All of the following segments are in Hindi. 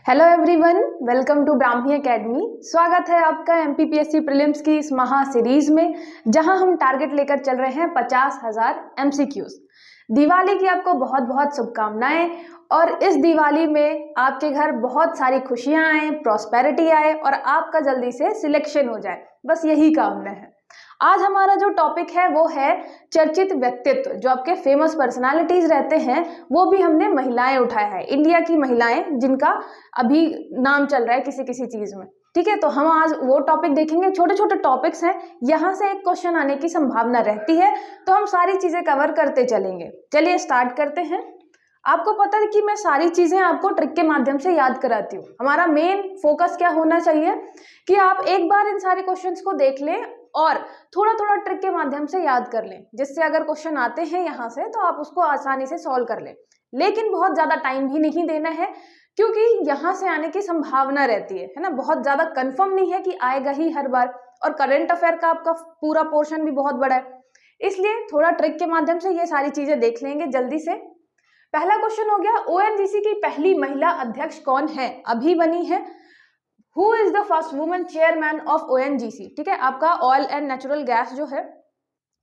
Hello everyone, welcome to Brahmi academy. स्वागत है आपका एमपीपीएससी प्रीलिम्स की इस महा सीरीज में, जहां हम टारगेट लेकर चल रहे हैं 50,000 एमसीक्यूज। दिवाली की आपको बहुत बहुत शुभकामनाएं और इस दिवाली में आपके घर बहुत सारी खुशियां आए, प्रॉस्पेरिटी आए और आपका जल्दी से सिलेक्शन हो जाए, बस यही कामना है। आज हमारा जो टॉपिक है वो है चर्चित व्यक्तित्व। जो आपके फेमस पर्सनालिटीज रहते हैं वो भी हमने महिलाएं उठाया है, इंडिया की महिलाएं जिनका अभी नाम चल रहा है किसी किसी चीज में। ठीक है, तो हम आज वो टॉपिक देखेंगे। छोटे छोटे टॉपिक्स हैं, यहाँ से एक क्वेश्चन आने की संभावना रहती है, तो हम सारी चीजें कवर करते चलेंगे। चलिए स्टार्ट करते हैं। आपको पता है कि मैं सारी चीजें आपको ट्रिक के माध्यम से याद कराती हूँ। हमारा मेन फोकस क्या होना चाहिए कि आप एक बार इन सारे क्वेश्चंस को देख लें और थोड़ा थोड़ा ट्रिक के माध्यम से याद कर लें, जिससे अगर क्वेश्चन आते हैं यहाँ से तो आप उसको आसानी से सॉल्व कर लें। लेकिन बहुत ज्यादा टाइम भी नहीं देना है, क्योंकि यहाँ से आने की संभावना रहती है ना। बहुत ज्यादा कंफर्म नहीं है कि आएगा ही हर बार, और करंट अफेयर का आपका पूरा पोर्शन भी बहुत बड़ा है, इसलिए थोड़ा ट्रिक के माध्यम से ये सारी चीजें देख लेंगे जल्दी से। पहला क्वेश्चन हो गया, ओएनजीसी की पहली महिला अध्यक्ष कौन है? अभी बनी है। Who is the first women chairman of ONGC? ठीक है, आपका ऑयल एंड नेचुरल गैस जो है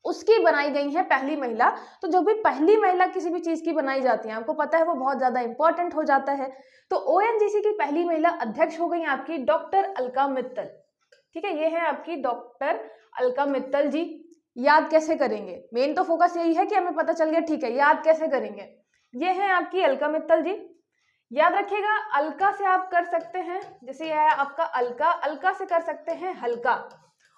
उसकी बनाई गई है पहली महिला। तो जो भी पहली महिला किसी भी चीज की बनाई जाती है, आपको पता है वो बहुत ज्यादा इंपॉर्टेंट हो जाता है। तो ओएनजीसी की पहली महिला अध्यक्ष हो गई आपकी डॉक्टर अलका मित्तल। ठीक है, ये है आपकी डॉक्टर अलका मित्तल जी। याद कैसे करेंगे? मेन तो फोकस यही है कि हमें पता चल गया, ठीक है, याद कैसे करेंगे? ये है आपकी अलका मित्तल जी। याद रखिएगा, अलका से आप कर सकते हैं, जैसे यह है आपका अलका, अलका से कर सकते हैं हल्का।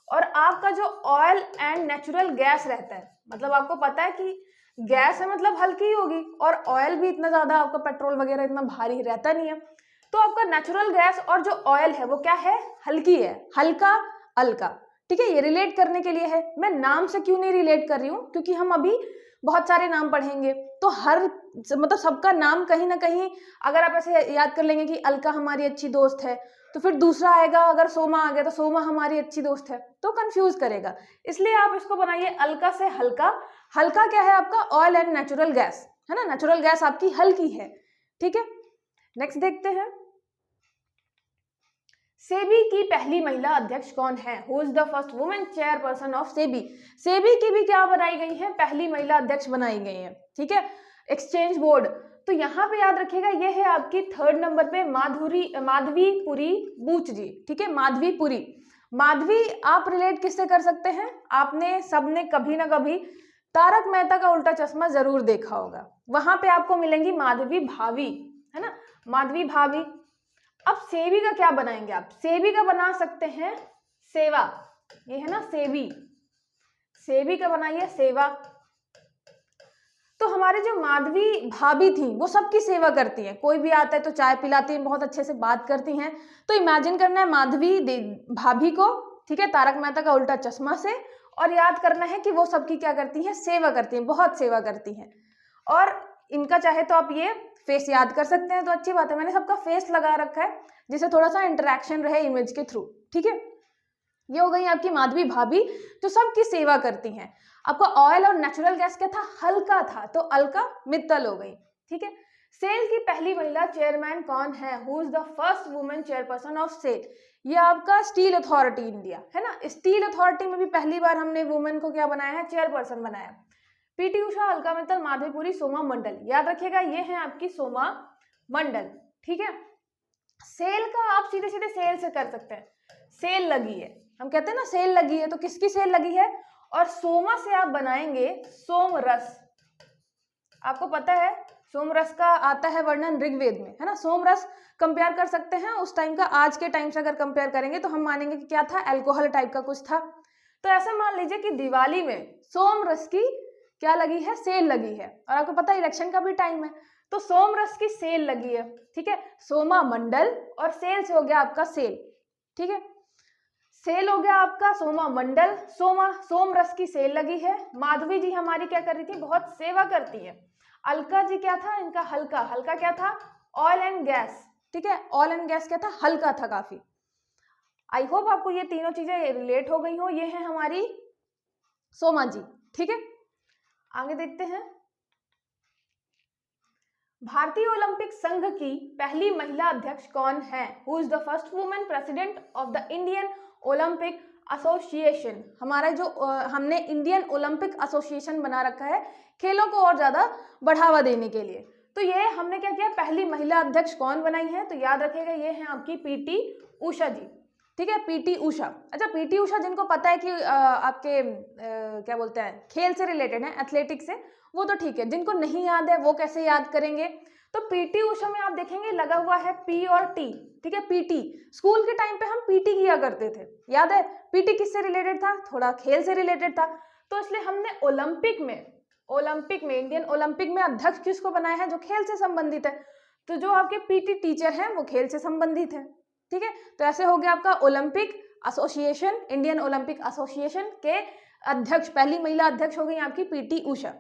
और आपका जो ऑयल एंड नेचुरल गैस रहता है, मतलब आपको पता है कि गैस है मतलब हल्की ही होगी, और ऑयल भी इतना ज्यादा आपका पेट्रोल वगैरह इतना भारी रहता नहीं है। तो आपका नेचुरल गैस और जो ऑयल है वो क्या है? हल्की है, हल्का अलका। ठीक है, ये रिलेट करने के लिए है। मैं नाम से क्यों नहीं रिलेट कर रही हूँ, क्योंकि हम अभी बहुत सारे नाम पढ़ेंगे, तो हर मतलब सबका नाम कहीं ना कहीं अगर आप ऐसे याद कर लेंगे कि अलका हमारी अच्छी दोस्त है, तो फिर दूसरा आएगा, अगर सोमा आ गया तो सोमा हमारी अच्छी दोस्त है, तो कंफ्यूज करेगा। इसलिए आप इसको बनाइए अलका से हल्का। हल्का क्या है आपका? ऑयल एंड नेचुरल गैस, है ना। नेचुरल गैस आपकी हल्की है। ठीक है, नेक्स्ट देखते हैं। सेबी की पहली महिला अध्यक्ष कौन है? Who is the first women chairperson of SEBI? SEBI की भी क्या बनाई गई है? पहली महिला अध्यक्ष बनाई गई है। ठीक है, एक्सचेंज बोर्ड। तो यहाँ पे याद रखिएगा, ये है आपकी थर्ड नंबर पे माधवीपुरी बूच जी। ठीक है, माधवीपुरी। माधवी आप रिलेट किससे कर सकते हैं? आपने सबने कभी ना कभी तारक मेहता का उल्टा चश्मा जरूर देखा होगा, वहां पे आपको मिलेंगी माधवी भाभी, है ना, माधवी भाभी। अब सेबी का क्या बनाएंगे आप? सेबी का बना सकते हैं सेवा, ये है ना सेबी। सेबी का बनाइए सेवा। तो हमारे जो माधवी भाभी थी वो सबकी सेवा करती हैं, कोई भी आता है तो चाय पिलाती हैं, बहुत अच्छे से बात करती हैं। तो इमेजिन करना है माधवी भाभी को, ठीक है, तारक मेहता का उल्टा चश्मा से, और याद करना है कि वो सबकी क्या करती हैं? सेवा करती हैं, बहुत सेवा करती हैं। और इनका चाहे तो आप ये फेस याद कर सकते हैं, तो अच्छी बात है, मैंने सबका फेस लगा रखा है जिससे थोड़ा सा इंटरेक्शन रहे इमेज के थ्रू। ठीक है, ये हो गई आपकी माधवी भाभी जो सबकी सेवा करती हैं। आपका ऑयल और नेचुरल गैस क्या था? हल्का था, तो अलका मित्तल हो गई। ठीक है, सेल की पहली महिला चेयरमैन कौन है? Who is the first women chairperson of SAIL? ये आपका स्टील अथॉरिटी इंडिया, है ना। स्टील अथॉरिटी में भी पहली बार हमने वुमेन को क्या बनाया है? चेयरपर्सन बनाया। पीटी उषा, अलका मित्तल, माधवीपुरी, सोमा मंडल। याद रखिएगा, ये है आपकी सोमा मंडल। ठीक है, सेल का आप सीधे सीधे सेल से कर सकते हैं। सेल लगी है, हम कहते हैं ना सेल लगी है, तो किसकी सेल लगी है? और सोमा से आप बनाएंगे सोमरस। आपको पता है सोमरस का आता है वर्णन ऋग्वेद में, है ना। सोमरस कंपेयर कर सकते हैं उस टाइम का, आज के टाइम से अगर कंपेयर करेंगे तो हम मानेंगे कि क्या था? अल्कोहल टाइप का कुछ था। तो ऐसा मान लीजिए कि दिवाली में सोमरस की क्या लगी है? सेल लगी है। और आपको पता है इलेक्शन का भी टाइम है, तो सोमरस की सेल लगी है। ठीक है, सोमा मंडल और सेल से हो गया आपका सेल। ठीक है, सेल हो गया आपका सोमा मंडल, सोमरस की सेल लगी है। माधवी जी हमारी क्या कर रही थी? बहुत सेवा करती है। अलका जी क्या था इनका? हल्का। हल्का क्या था? Oil and gas. ठीक है, ऑयल एंड गैस क्या था? हल्का था काफी। आई होप आपको ये तीनों चीजें रिलेट हो गई हो। ये है हमारी सोमा जी। ठीक है, आगे देखते हैं। भारतीय ओलंपिक संघ की पहली महिला अध्यक्ष कौन है? Who is the first women president of the Indian Olympic association? हमारा जो हमने इंडियन ओलंपिक एसोसिएशन बना रखा है खेलों को और ज्यादा बढ़ावा देने के लिए, तो ये हमने क्या किया, पहली महिला अध्यक्ष कौन बनाई है? तो याद रखिएगा ये है आपकी पीटी उषा जी। ठीक है, पीटी उषा। अच्छा, पीटी उषा जिनको पता है कि आपके क्या बोलते हैं खेल से रिलेटेड है, एथलेटिक्स से, वो तो ठीक है। जिनको नहीं याद है वो कैसे याद करेंगे? तो पीटी उषा में आप देखेंगे लगा हुआ है पी और टी। ठीक है, पीटी स्कूल के टाइम पे हम पीटी किया करते थे, याद है? पीटी किससे रिलेटेड था? थोड़ा खेल से रिलेटेड था। तो इसलिए हमने ओलंपिक में इंडियन ओलंपिक में अध्यक्ष किसको बनाया है? जो खेल से संबंधित है। तो जो आपके पीटी टीचर हैं वो खेल से संबंधित है। ठीक है, तो ऐसे हो गया आपका Olympic association, Indian Olympic association के अध्यक्ष, पहली महिला अध्यक्ष हो गई आपकी पीटी उषा।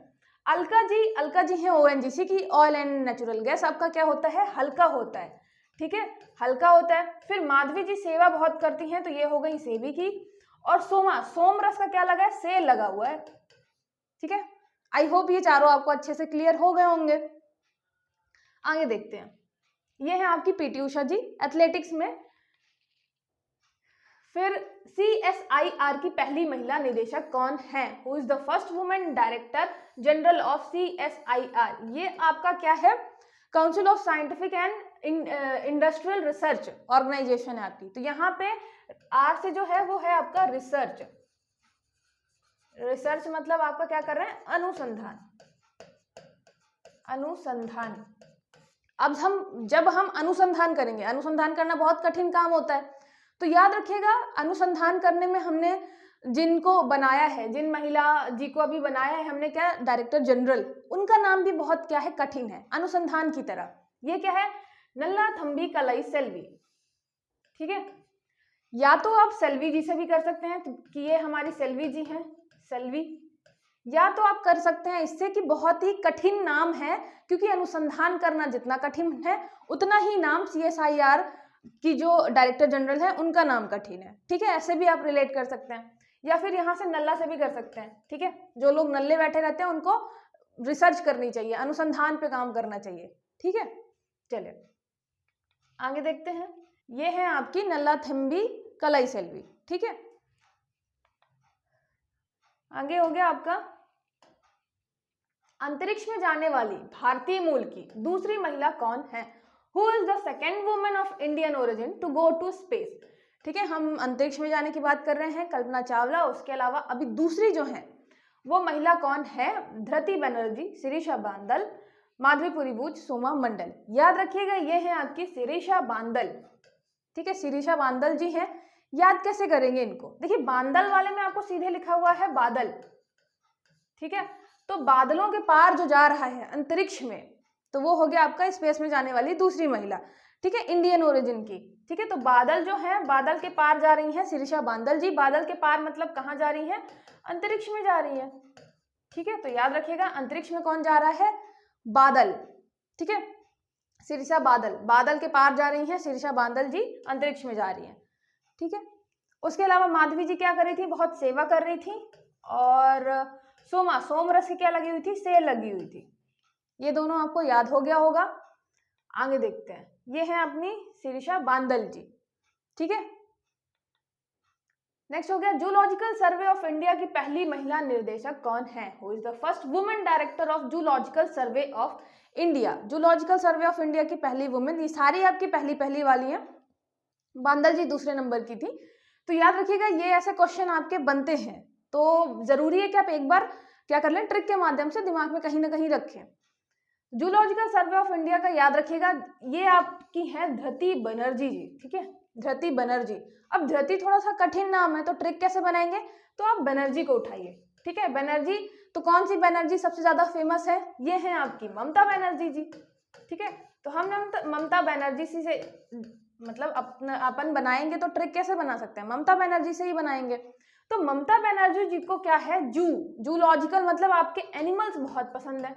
अलका जी है ओएनजीसी की, ऑयल एंड नेचुरल गैस। आपका क्या होता है? हल्का होता है। ठीक है, हल्का होता है। फिर माधवी जी सेवा बहुत करती हैं, तो ये हो गई सेवी की। और सोमरस का क्या लगा है? से लगा हुआ है। ठीक है, आई होप ये चारों आपको अच्छे से क्लियर हो गए होंगे। आगे देखते हैं, ये है आपकी पीटी उषा जी एथलेटिक्स में। फिर CSIR की पहली महिला निदेशक कौन है? Who is the first women director general of CSIR? ये आपका क्या है? Council of scientific and industrial research organisation है आपकी। तो यहाँ पे आर से जो है वो है आपका रिसर्च। रिसर्च मतलब आपका क्या कर रहे हैं? अनुसंधान। अब जब हम अनुसंधान करेंगे, अनुसंधान करना बहुत कठिन काम होता है, तो याद रखिएगा अनुसंधान करने में हमने जिनको बनाया है, जिन महिला जी को अभी बनाया है हमने, क्या डायरेक्टर जनरल, उनका नाम भी बहुत क्या है? कठिन है अनुसंधान की तरह। ये क्या है? नल्लाथंबी कलाई सेल्वी। ठीक है, या तो आप सेल्वी जी से भी कर सकते हैं कि ये हमारी सेल्वी जी हैं, सेल्वी, या तो आप कर सकते हैं इससे कि बहुत ही कठिन नाम है, क्योंकि अनुसंधान करना जितना कठिन है उतना ही नाम CSIR की जो डायरेक्टर जनरल है उनका नाम कठिन है। ठीक है, ऐसे भी आप रिलेट कर सकते हैं, या फिर यहाँ से नल्ला से भी कर सकते हैं। ठीक है, जो लोग नल्ले बैठे रहते हैं उनको रिसर्च करनी चाहिए, अनुसंधान पे काम करना चाहिए। ठीक है, चलिए आगे देखते हैं। ये है आपकी नल्लाथंबी कलाई सेल्वी। ठीक है, आगे हो गया आपका अंतरिक्ष में जाने वाली भारतीय मूल की दूसरी महिला कौन है? Who is the second women of Indian origin to go to space? ठीक है, हम अंतरिक्ष में जाने की बात कर रहे हैं, कल्पना चावला। उसके अलावा अभी दूसरी जो है वो महिला कौन है? धृति बनर्जी, शिरीषा बांदल, माधवीपुरी बूच, सोमा मंडल। याद रखिएगा ये है आपकी शिरीषा बांदल। ठीक है, शिरीषा बांदल जी हैं। याद कैसे करेंगे इनको? देखिए, बांदल वाले में आपको सीधे लिखा हुआ है बादल। ठीक है, तो बादलों के पार जो जा रहा है अंतरिक्ष में, तो वो हो गया आपका स्पेस में जाने वाली दूसरी महिला। ठीक है, इंडियन ओरिजिन की। ठीक है, तो बादल जो है, बादल के पार जा रही हैं शिरीषा बांदल जी। बादल के पार मतलब कहाँ जा रही हैं? अंतरिक्ष में जा रही है। ठीक है, तो याद रखिएगा अंतरिक्ष में कौन जा रहा है? बादल। ठीक है, शिरीषा बादल, बादल के पार जा रही हैं शिरीषा बांदल जी, अंतरिक्ष में जा रही हैं। ठीक है, उसके अलावा माधवी जी क्या कर रही थी? बहुत सेवा कर रही थी। और सोमरस की क्या लगी हुई थी? सेल लगी हुई थी। ये दोनों आपको याद हो गया होगा। आगे देखते हैं, ये है अपनी शिरीषा बांदल जी। ठीक है, नेक्स्ट हो गया जूलॉजिकल सर्वे ऑफ इंडिया की पहली महिला निर्देशक कौन है? Who is the first women director of zoological survey of India? Zoological survey of India की पहली वुमेन, ये सारी आपकी पहली वाली हैं। बांदल जी दूसरे नंबर की थी। तो याद रखिएगा ये ऐसे क्वेश्चन आपके बनते हैं, तो जरूरी है कि आप एक बार क्या कर लें, ट्रिक के माध्यम से दिमाग में कहीं ना कहीं रखें। जूलॉजिकल सर्वे ऑफ इंडिया का याद रखिएगा, ये आपकी है धृति बनर्जी जी। ठीक है, धृति बनर्जी। अब धृति थोड़ा सा कठिन नाम है, तो ट्रिक कैसे बनाएंगे? तो आप बनर्जी को उठाइए। ठीक है, बनर्जी, तो कौन सी बनर्जी सबसे ज्यादा फेमस है? ये है आपकी ममता बनर्जी जी। ठीक है, तो हम ममता बनर्जी से मतलब अपन बनाएंगे तो ट्रिक कैसे बना सकते हैं? ममता बनर्जी से ही बनाएंगे। तो ममता बनर्जी जी को क्या है? जूलॉजिकल मतलब आपके एनिमल्स बहुत पसंद है।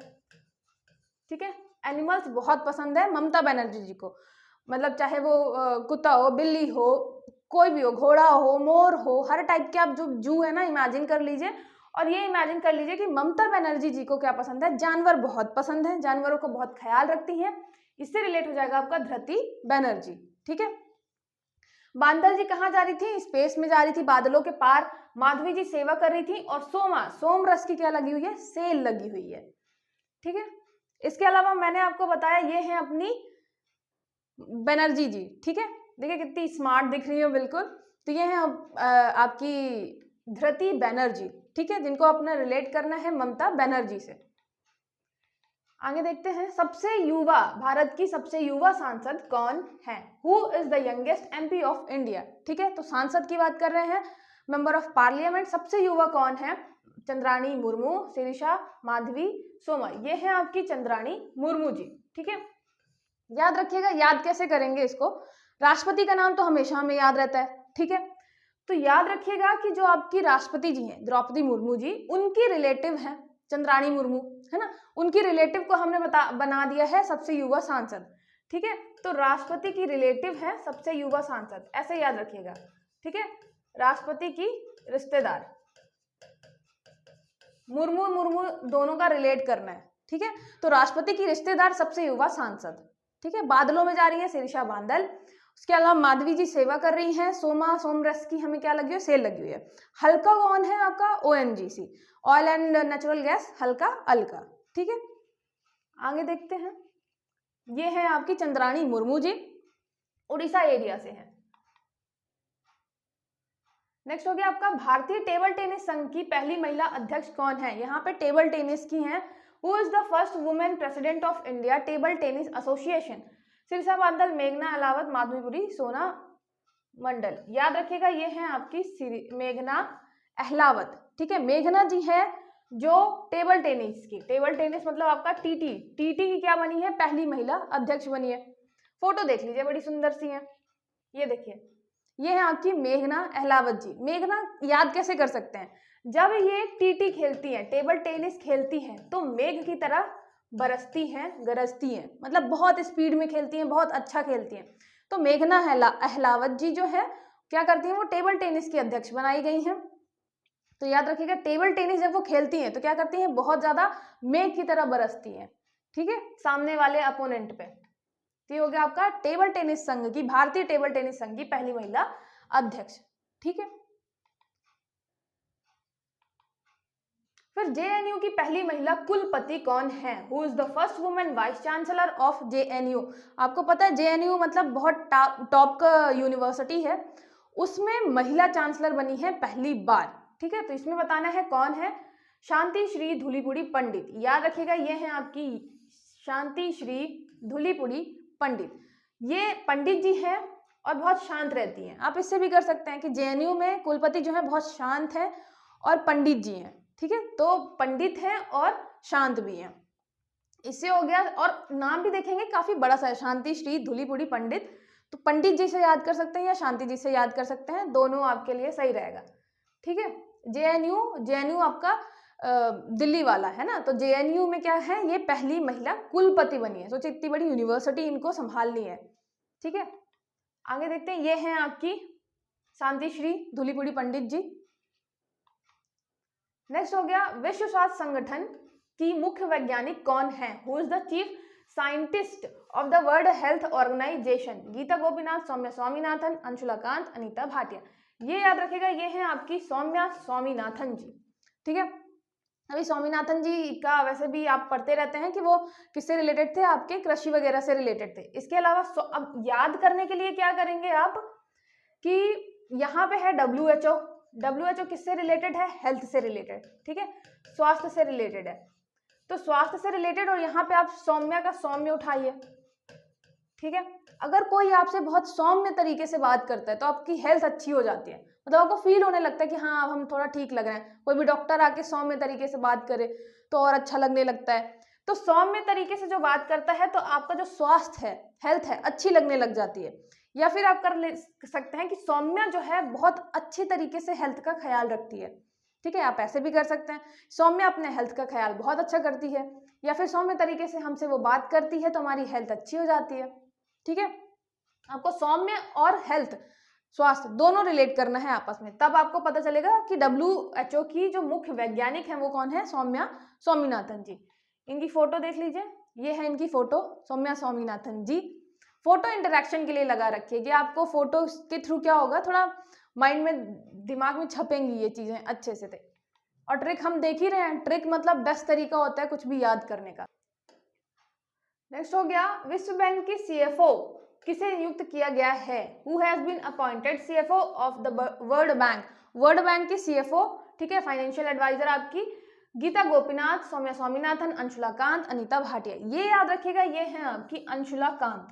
ठीक है, एनिमल्स बहुत पसंद है ममता बनर्जी जी को। मतलब चाहे वो कुत्ता हो, बिल्ली हो, कोई भी हो, घोड़ा हो, मोर हो, हर टाइप के आप जो जू है ना इमेजिन कर लीजिए, और ये इमेजिन कर लीजिए कि ममता बनर्जी जी को क्या पसंद है, जानवर बहुत पसंद है, जानवरों को बहुत ख्याल रखती हैं, इससे रिलेट हो जाएगा आपका धृति बनर्जी। ठीक है, बांदल जी कहाँ जा रही थी, स्पेस में जा रही थी, बादलों के पार। माधवी जी सेवा कर रही थी, और सोमा, सोम रस की क्या लगी हुई है, सेल लगी हुई है। ठीक है, इसके अलावा मैंने आपको बताया ये है अपनी बनर्जी जी। ठीक है, देखिए कितनी स्मार्ट दिख रही है बिल्कुल। तो ये है आपकी धृति बनर्जी। ठीक है, जिनको अपना रिलेट करना है ममता बनर्जी से। आगे देखते हैं, सबसे युवा, भारत की सबसे युवा सांसद कौन है, who is the youngest MP of India. ठीक है, तो सांसद की बात कर रहे हैं, मेंबर ऑफ पार्लियामेंट। सबसे युवा कौन है, चंद्राणी मुर्मू, शिरीषा, माधवी, सोमा। ये है आपकी चंद्राणी मुर्मू जी। ठीक है, याद रखिएगा, याद कैसे करेंगे इसको, राष्ट्रपति का नाम तो हमेशा हमें याद रहता है। ठीक है, तो याद रखिएगा कि जो आपकी राष्ट्रपति जी हैं द्रौपदी मुर्मू जी, उनकी रिलेटिव है चंद्राणी मुर्मू, है ना, उनकी रिलेटिव को हमने बना दिया है सबसे युवा सांसद। ठीक है, तो राष्ट्रपति की रिलेटिव है सबसे युवा सांसद, ऐसे याद रखिएगा। ठीक है, राष्ट्रपति की रिश्तेदार, मुर्मू मुर्मू दोनों का रिलेट करना है। ठीक है, तो राष्ट्रपति की रिश्तेदार सबसे युवा सांसद। ठीक है, बादलों में जा रही है शिरीषा बांदल। उसके अलावा माधवी जी सेवा कर रही हैं, सोमा, सोमरस की हमें क्या लगी हुई है, सेल लगी हुई है। हल्का कौन है आपका, ONGC, oil and natural gas, हल्का अलका। ठीक है, आगे देखते हैं, ये है आपकी चंद्राणी मुर्मू जी, उड़ीसा एरिया से है। नेक्स्ट हो गया आपका, भारतीय टेबल टेनिस संघ की पहली महिला अध्यक्ष कौन है। यहाँ पे टेबल टेनिस की हैं, who is the first women president of India table tennis association. Shirisha Bandal, मेघना अहलावत, माधवीपुरी, सोना मंडल। याद रखिएगा, ये है आपकी मेघना अहलावत। ठीक है, मेघना जी है जो टेबल टेनिस की, टेबल टेनिस मतलब आपका टीटी की क्या बनी है, पहली महिला अध्यक्ष बनी है। फोटो देख लीजिए, बड़ी सुंदर सी है। ये देखिए, ये है आपकी मेघना अहलावत जी। मेघना याद कैसे कर सकते हैं, जब ये टीटी खेलती हैं, टेबल टेनिस खेलती हैं, तो मेघ की तरह बरसती हैं, गरजती हैं, मतलब बहुत स्पीड में खेलती हैं, बहुत अच्छा खेलती हैं। तो मेघना अहलावत जी जो है क्या करती हैं, वो टेबल टेनिस की अध्यक्ष बनाई गई हैं। तो याद रखिएगा, टेबल टेनिस जब वो खेलती हैं तो क्या करती हैं, बहुत ज्यादा मेघ की तरह बरसती हैं। ठीक है, सामने वाले अपोनेंट पे। तो ये हो गया आपका टेबल टेनिस संघ की, भारतीय टेबल टेनिस संघ की पहली महिला अध्यक्ष। ठीक है, फिर JNU की पहली महिला कुलपति कौन है, who is the first women vice chancellor of JNU। आपको पता है JNU मतलब बहुत टॉप का यूनिवर्सिटी है, उसमें महिला चांसलर बनी है पहली बार। ठीक है, तो इसमें बताना है कौन है, शांति श्री धूलीपुड़ी पंडित। याद रखिएगा, ये है आपकी शांति श्री धूलीपुड़ी पंडित। ये पंडित जी हैं और बहुत शांत रहती हैं। आप इससे भी कर सकते हैं कि JNU में कुलपति जो है बहुत शांत है और पंडित जी हैं। ठीक है, तो पंडित हैं और शांत भी हैं, इससे हो गया। और नाम भी देखेंगे काफी बड़ा सा है, शांति श्री धूलीपुड़ी पंडित। तो पंडित जी से याद कर सकते हैं या शांति जी से याद कर सकते हैं, दोनों आपके लिए सही रहेगा। ठीक है, JNU आपका दिल्ली वाला है ना, तो JNU में क्या है, ये पहली महिला कुलपति बनी है। सोचिए इतनी बड़ी यूनिवर्सिटी इनको संभालनी है। ठीक है, आगे देखते हैं, ये है आपकी शांति श्री धूलीपुड़ी पंडित जी। नेक्स्ट हो गया, विश्व स्वास्थ्य संगठन की मुख्य वैज्ञानिक कौन है, who is the chief scientist of the world health organisation. Gita Gopinath, Soumya Swaminathan, Anshula Kant, Anita Bhatia. ये याद रखेगा, ये है आपकी सौम्या स्वामीनाथन जी। ठीक है, अभी स्वामीनाथन जी का वैसे भी आप पढ़ते रहते हैं कि वो किससे रिलेटेड थे, आपके कृषि वगैरह से रिलेटेड थे। इसके अलावा अब याद करने के लिए क्या करेंगे आप, कि यहाँ पे है WHO किससे रिलेटेड है, हेल्थ से रिलेटेड। ठीक है, स्वास्थ्य से रिलेटेड है, तो स्वास्थ्य से रिलेटेड, और यहाँ पे आप सौम्या का सौम्य उठाइए। ठीक है, अगर कोई आपसे बहुत सौम्य तरीके से बात करता है तो आपकी हेल्थ अच्छी हो जाती है, मतलब आपको फील होने लगता है कि हाँ अब हम थोड़ा ठीक लग रहे हैं। कोई भी डॉक्टर आके सौम्य तरीके से बात करे तो और अच्छा लगने लगता है। तो सौम्य तरीके से जो बात करता है तो आपका जो स्वास्थ्य है, हेल्थ है, अच्छी लगने लग जाती है। या फिर आप कर सकते हैं कि सौम्या जो है बहुत अच्छी तरीके से हेल्थ का ख्याल रखती है। ठीक है, आप ऐसे भी कर सकते हैं, सौम्या अपने हेल्थ का ख्याल बहुत अच्छा करती है, या फिर सौम्य तरीके से हमसे वो बात करती है तो हमारी हेल्थ अच्छी हो जाती है। ठीक है, आपको सौम्य और हेल्थ, स्वास्थ्य, दोनों रिलेट करना है आपस में, तब आपको पता चलेगा कि WHO की जो मुख्य वैज्ञानिक हैं वो कौन है, सौम्या स्वामीनाथन जी। इनकी फोटो देख लीजिए, ये है इनकी फोटो, सौम्या स्वामीनाथन जी। फोटो इंटरेक्शन के लिए लगा रखिए कि आपको फोटो के थ्रू क्या होगा, थोड़ा माइंड में, दिमाग में छपेंगी ये चीजें अच्छे से। और ट्रिक हम देख ही रहे हैं, ट्रिक मतलब बेस्ट तरीका होता है कुछ भी याद करने का। नेक्स्ट हो गया, विश्व बैंक की CFO किसे नियुक्त किया गया है, who has been appointed CFO of the world bank. World bank की CFO, ठीक है, फाइनेंशियल एडवाइजर आपकी गीता गोपीनाथ, सौम्या स्वामीनाथन, अंशुला कांत, अनीता भाटिया। ये याद रखिएगा, ये है आपकी अंशुला कांत,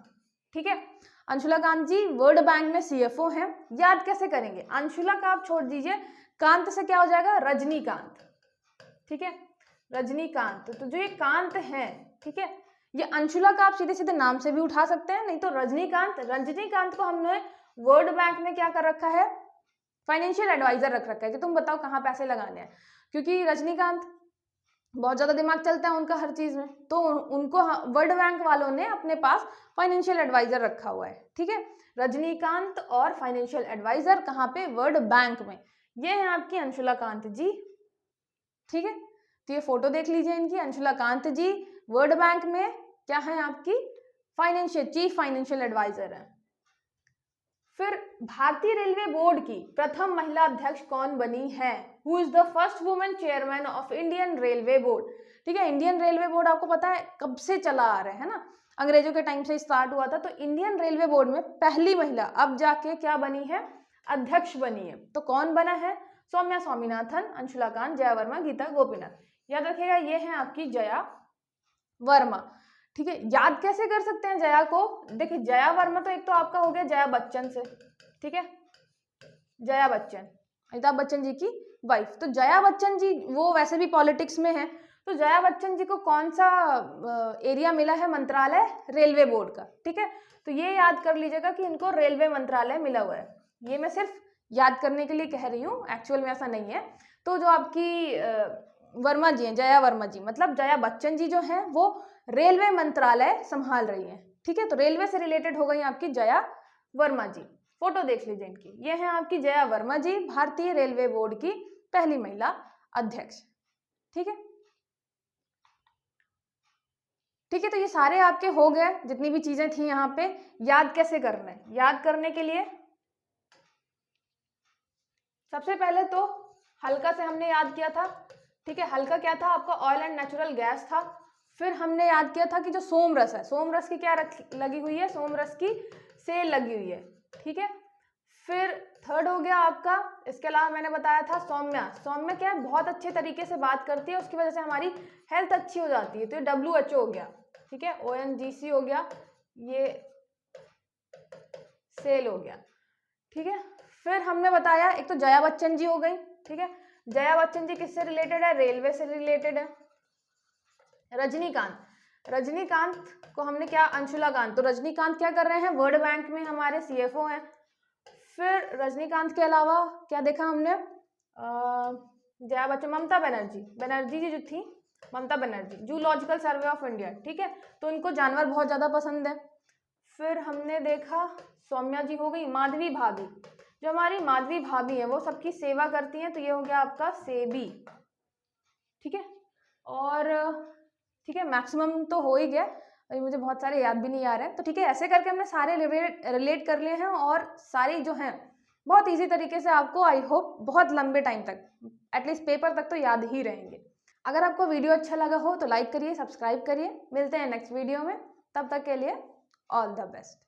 ठीक है। अंशुला कांत जी वर्ल्ड बैंक में CFO हैं। याद कैसे करेंगे, अंशुला का आप छोड़ दीजिए, कांत से क्या हो जाएगा, रजनीकांत, ठीक है, रजनीकांत। तो जो ये कांत है, ठीक है, ये अंशुला का आप सीधे सीधे नाम से भी उठा सकते हैं, नहीं तो रजनीकांत। रजनीकांत को हमने वर्ल्ड बैंक में क्या कर रखा है, फाइनेंशियल एडवाइजर रख रखा है कि तुम बताओ कहाँ पैसे लगाने हैं, क्योंकि रजनीकांत बहुत ज्यादा दिमाग चलता है उनका हर चीज में, तो उनको वर्ल्ड बैंक वालों ने अपने पास फाइनेंशियल एडवाइजर रखा हुआ है, ठीक है। रजनीकांत और फाइनेंशियल एडवाइजर कहाँ पे, वर्ल्ड बैंक में। ये है आपकी अंशुला कांत जी, ठीक है। तो ये फोटो देख लीजिए इनकी, अंशुला कांत जी वर्ल्ड बैंक में क्या है, आपकी चीफ फाइनेंशियल एडवाइजर है। फिर भारतीय रेलवे बोर्ड की प्रथम महिला अध्यक्ष कौन बनी है, who is the first women chairman of Indian railway board. ठीक है, इंडियन रेलवे बोर्ड आपको पता है कब से चला आ रहा है ना, अंग्रेजों के टाइम से स्टार्ट हुआ था। तो इंडियन रेलवे बोर्ड में पहली महिला अब जाके क्या बनी है, अध्यक्ष बनी है। तो कौन बना है, सौम्या स्वामीनाथन, अंशुला कांत, जया वर्मा, गीता गोपीनाथ। याद रखिएगा ये है आपकी जया वर्मा, ठीक है। याद कैसे कर सकते हैं जया को, देखिए जया वर्मा तो एक तो आपका हो गया जया बच्चन से, ठीक है, जया बच्चन अमिताभ बच्चन जी की वाइफ। तो जया बच्चन जी वो वैसे भी पॉलिटिक्स में है, तो जया बच्चन जी को कौन सा एरिया मिला है, मंत्रालय रेलवे बोर्ड का, ठीक है। तो ये याद कर लीजिएगा कि इनको रेलवे मंत्रालय मिला हुआ है। ये मैं सिर्फ याद करने के लिए कह रही हूँ, एक्चुअल में ऐसा नहीं है। तो जो आपकी वर्मा जी हैं, जया वर्मा जी, मतलब जया बच्चन जी जो हैं वो रेलवे मंत्रालय संभाल रही हैं, ठीक है। तो रेलवे से रिलेटेड हो गई आपकी जया वर्मा जी। फोटो देख लीजिए इनकी, ये है आपकी जया वर्मा जी, भारतीय रेलवे बोर्ड की पहली महिला अध्यक्ष, ठीक है। ठीक है, तो ये सारे आपके हो गए, जितनी भी चीजें थी यहाँ पे। याद कैसे करना है, याद करने के लिए सबसे पहले तो हल्का से हमने याद किया था, ठीक है। हल्का क्या था आपका, ऑयल एंड नेचुरल गैस था। फिर हमने याद किया था कि जो सोमरस है, सोमरस की क्या लगी हुई है, सोमरस की सेल लगी हुई है, ठीक है। फिर थर्ड हो गया आपका, इसके अलावा मैंने बताया था सौम्या, सौम्या क्या है, बहुत अच्छे तरीके से बात करती है, उसकी वजह से हमारी हेल्थ अच्छी हो जाती है। तो ये WHO हो गया, ठीक है, ONGC हो गया, ये सेल हो गया, ठीक है। फिर हमने बताया एक तो जया बच्चन जी हो गई, ठीक है। जया बच्चन जी किससे रिलेटेड है, रेलवे से रिलेटेड है। रजनीकांत, रजनीकांत को हमने क्या, अंशुला कांत, तो रजनीकांत क्या कर रहे हैं, वर्ल्ड बैंक में हमारे CFO हैं। फिर रजनीकांत के अलावा क्या देखा हमने, जया बच्चन, ममता बनर्जी, बनर्जी जी जो थी, Mamata Banerjee, zoological survey of India, ठीक है। तो उनको जानवर बहुत ज्यादा पसंद है। फिर हमने देखा सौम्या जी हो गई, माधवी भाभी, जो हमारी माधवी भाभी है वो सबकी सेवा करती हैं, तो ये हो गया आपका सेबी, ठीक है। और ठीक है, मैक्सिमम तो हो ही गया, अभी मुझे बहुत सारे याद भी नहीं आ रहे हैं। तो ठीक है, ऐसे करके हमने सारे रिलेट कर लिए हैं, और सारी जो हैं बहुत इजी तरीके से आपको, आई होप बहुत लंबे टाइम तक, एटलीस्ट पेपर तक तो याद ही रहेंगे। अगर आपको वीडियो अच्छा लगा हो तो लाइक करिए, सब्सक्राइब करिए। मिलते हैं नेक्स्ट वीडियो में, तब तक के लिए ऑल द बेस्ट।